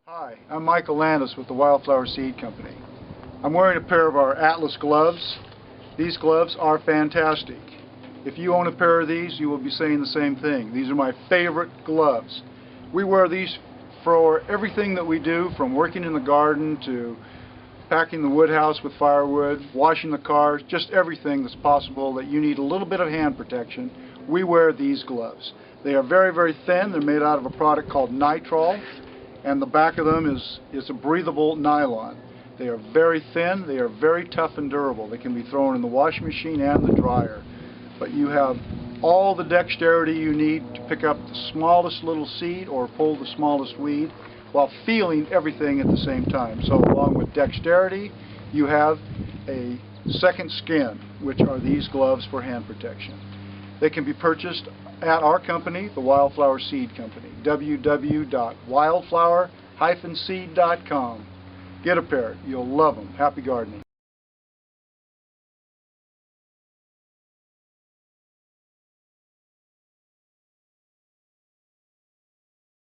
Hi, I'm Michael Landis with the Wildflower Seed Company. I'm wearing a pair of our Atlas gloves. These gloves are fantastic. If you own a pair of these, you will be saying the same thing. These are my favorite gloves. We wear these for everything that we do, from working in the garden to packing the wood house with firewood, washing the car, just everything that's possible that you need a little bit of hand protection. We wear these gloves. They are very, very thin. They're made out of a product called nitrol, and the back of them is a breathable nylon. They are very thin, they are very tough and durable. They can be thrown in the washing machine and the dryer. But you have all the dexterity you need to pick up the smallest little seed or pull the smallest weed while feeling everything at the same time. So along with dexterity, you have a second skin, which are these gloves for hand protection. They can be purchased at our company, the Wildflower Seed Company, www.wildflower-seed.com. Get a pair. You'll love them. Happy gardening.